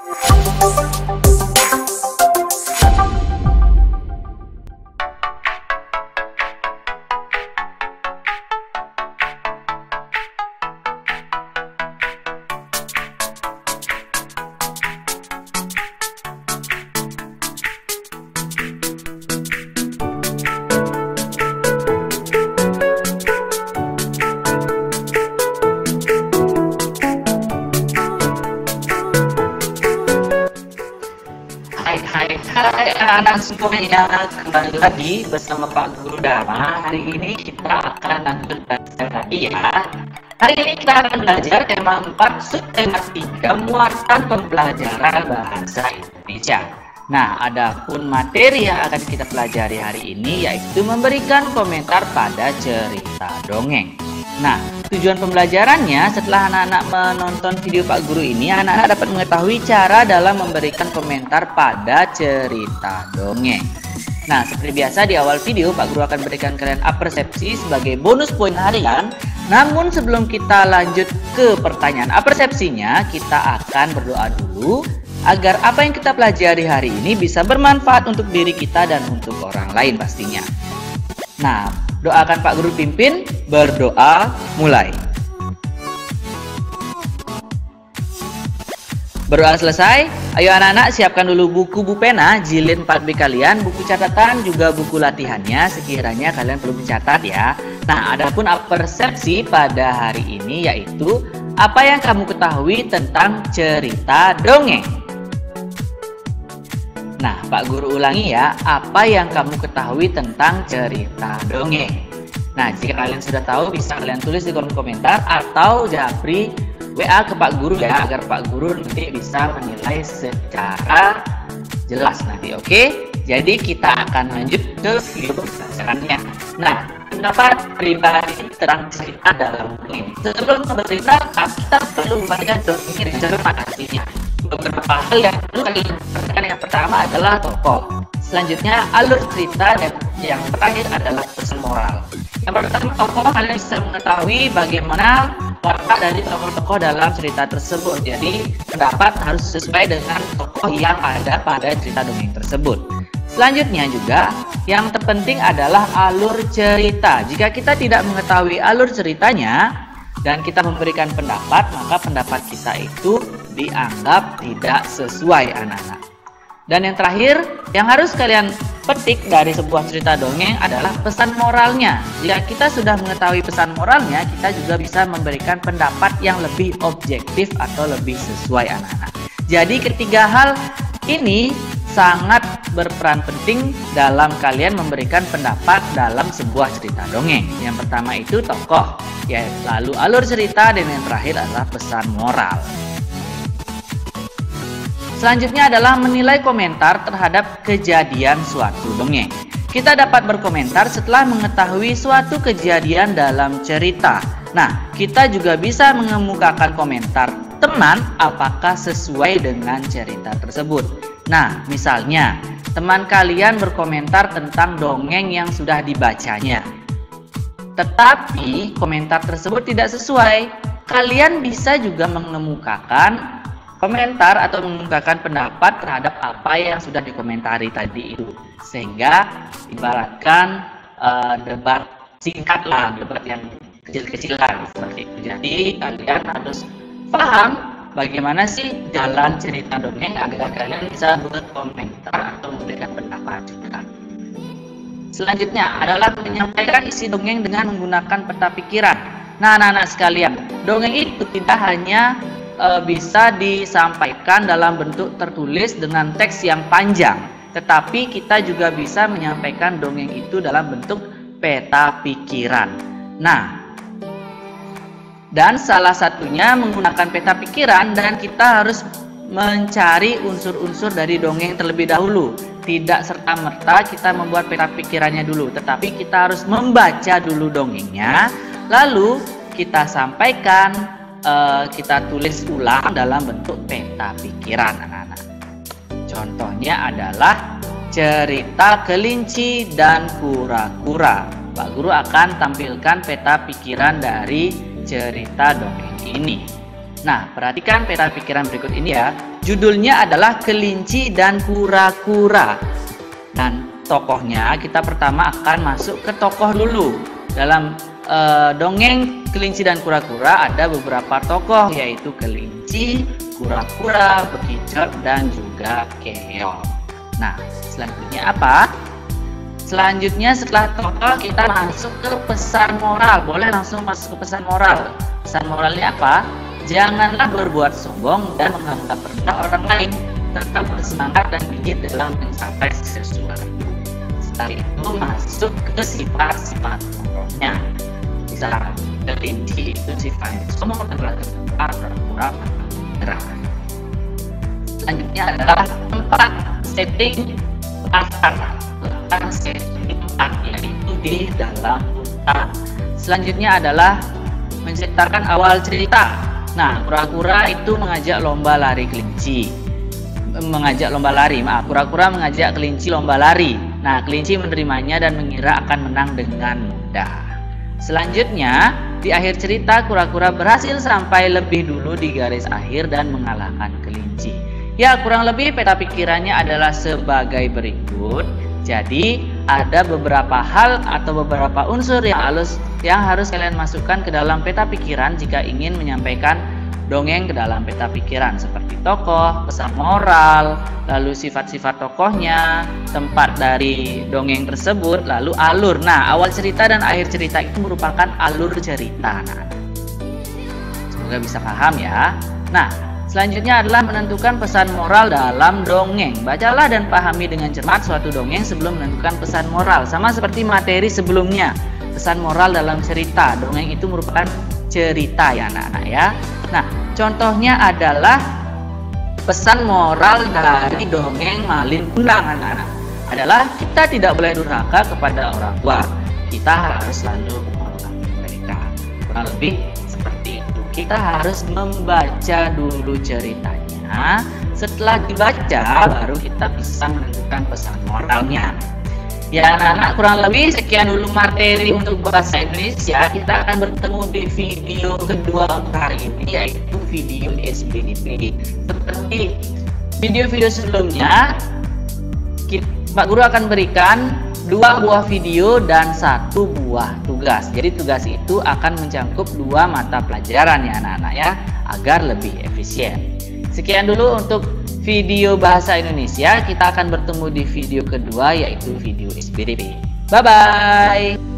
Hai anak semuanya, kembali lagi bersama Pak Guru Dharma. Hari ini kita akan lanjut belajar lagi ya. Hari ini kita akan belajar tema 4 subtema 3 muatan pembelajaran bahasa Indonesia. Nah, adapun materi yang akan kita pelajari hari ini yaitu memberikan komentar pada cerita dongeng. Nah, tujuan pembelajarannya setelah anak-anak menonton video Pak Guru ini, anak-anak dapat mengetahui cara dalam memberikan komentar pada cerita dongeng. Nah, seperti biasa di awal video Pak Guru akan berikan kalian apersepsi sebagai bonus poin harian. Namun sebelum kita lanjut ke pertanyaan apersepsinya, kita akan berdoa dulu agar apa yang kita pelajari hari ini bisa bermanfaat untuk diri kita dan untuk orang lain pastinya. Nah, doakan Pak Guru pimpin, berdoa mulai. Berdoa selesai, ayo anak-anak siapkan dulu buku pena jilid 4B kalian, buku catatan juga buku latihannya sekiranya kalian perlu mencatat ya. Nah, adapun persepsi pada hari ini yaitu apa yang kamu ketahui tentang cerita dongeng. Nah, Pak Guru ulangi ya, apa yang kamu ketahui tentang cerita dongeng. Nah, jika kalian sudah tahu bisa kalian tulis di kolom komentar atau japri WA ke Pak Guru ya, agar Pak Guru nanti bisa menilai secara jelas nanti, oke? Jadi kita akan lanjut ke video pembelajarannya. Nah, pendapat pribadi tentang cerita dalam dongeng. Sebelum bercerita, kita perlu membaca dongeng dan cermat artinya. Beberapa hal yang perlu kalian perhatikan, yang pertama adalah tokoh, selanjutnya alur cerita, dan yang terakhir adalah pesan moral. Yang pertama tokoh, kalian bisa mengetahui bagaimana watak dari tokoh-tokoh dalam cerita tersebut. Jadi pendapat harus sesuai dengan tokoh yang ada pada cerita dongeng tersebut. Selanjutnya juga yang terpenting adalah alur cerita. Jika kita tidak mengetahui alur ceritanya dan kita memberikan pendapat, maka pendapat kita itu dianggap tidak sesuai anak-anak. Dan yang terakhir yang harus kalian petik dari sebuah cerita dongeng adalah pesan moralnya. Jika kita sudah mengetahui pesan moralnya, kita juga bisa memberikan pendapat yang lebih objektif atau lebih sesuai anak-anak. Jadi ketiga hal ini sangat berperan penting dalam kalian memberikan pendapat dalam sebuah cerita dongeng. Yang pertama itu tokoh, ya, lalu alur cerita, dan yang terakhir adalah pesan moral. Selanjutnya adalah menilai komentar terhadap kejadian suatu dongeng. Kita dapat berkomentar setelah mengetahui suatu kejadian dalam cerita. Nah, kita juga bisa mengemukakan komentar teman apakah sesuai dengan cerita tersebut. Nah, misalnya teman kalian berkomentar tentang dongeng yang sudah dibacanya, tetapi komentar tersebut tidak sesuai. Kalian bisa juga mengemukakan komentar atau mengemukakan pendapat terhadap apa yang sudah dikomentari tadi itu, sehingga ibaratkan debat singkat lah, debat yang kecil-kecilan seperti itu. Jadi kalian harus paham bagaimana sih jalan cerita dongeng agar kalian bisa berkomentar atau memberikan pendapat juga. Selanjutnya adalah menyampaikan isi dongeng dengan menggunakan peta pikiran. Nah, anak-anak sekalian, dongeng itu tidak hanya bisa disampaikan dalam bentuk tertulis dengan teks yang panjang, tetapi kita juga bisa menyampaikan dongeng itu dalam bentuk peta pikiran. Nah, dan salah satunya menggunakan peta pikiran, dan kita harus mencari unsur-unsur dari dongeng terlebih dahulu. Tidak serta-merta kita membuat peta pikirannya dulu, tetapi kita harus membaca dulu dongengnya, lalu kita sampaikan, kita tulis ulang dalam bentuk peta pikiran anak-anak. Contohnya adalah cerita kelinci dan kura-kura. Pak Guru akan tampilkan peta pikiran dari cerita dongeng ini. Nah, perhatikan peta pikiran berikut ini ya. Judulnya adalah Kelinci dan Kura-Kura. Dan tokohnya kita pertama akan masuk ke tokoh dulu. Dalam dongeng Kelinci dan Kura-Kura ada beberapa tokoh, yaitu kelinci, kura-kura, bekicot, dan juga keong. Nah, selanjutnya apa? Selanjutnya setelah tokoh kita masuk ke pesan moral. Boleh langsung masuk ke pesan moral. Pesan moralnya apa? Janganlah berbuat sombong dan menganggap rendah orang lain. Tetap bersemangat dan gigih dalam mencapai sesuatu. Setelah itu masuk ke sifat-sifat tokohnya. Bisa kelinci itu sifatnya sombong dan beragam, pura-pura, menyerah. Selanjutnya adalah tempat setting pasar. Tempat setting tempat, yaitu di dalam hutan. Selanjutnya adalah menciptakan awal cerita. Nah, kura-kura itu mengajak lomba lari kelinci. Kura-kura mengajak kelinci lomba lari. Nah, kelinci menerimanya dan mengira akan menang dengan mudah. Selanjutnya, di akhir cerita kura-kura berhasil sampai lebih dulu di garis akhir dan mengalahkan kelinci. Ya, kurang lebih peta pikirannya adalah sebagai berikut. Jadi, ada beberapa hal atau beberapa unsur yang harus kalian masukkan ke dalam peta pikiran jika ingin menyampaikan dongeng ke dalam peta pikiran, seperti tokoh, pesan moral, lalu sifat-sifat tokohnya, tempat dari dongeng tersebut, lalu alur. Nah, awal cerita dan akhir cerita itu merupakan alur cerita. Nah, semoga bisa paham ya. Nah, selanjutnya adalah menentukan pesan moral dalam dongeng. Bacalah dan pahami dengan cermat suatu dongeng sebelum menentukan pesan moral. Sama seperti materi sebelumnya, pesan moral dalam cerita. Dongeng itu merupakan cerita ya anak-anak ya. Nah, contohnya adalah pesan moral dari dongeng Malin Kundang anak-anak. Adalah kita tidak boleh durhaka kepada orang tua. Kita harus selalu menghormati mereka. Kurang lebih seperti itu. Kita harus membaca dulu ceritanya. Setelah dibaca baru kita bisa menentukan pesan moralnya. Ya anak-anak, kurang lebih sekian dulu materi untuk bahasa Indonesia. Kita akan bertemu di video kedua untuk hari ini, yaitu video SBDP. Seperti video-video sebelumnya, Pak Guru akan berikan 2 buah video dan 1 buah tugas. Jadi tugas itu akan mencakup 2 mata pelajaran ya anak-anak ya, agar lebih efisien. Sekian dulu untuk video bahasa Indonesia. Kita akan bertemu di video kedua, yaitu video SBDP. Bye-bye.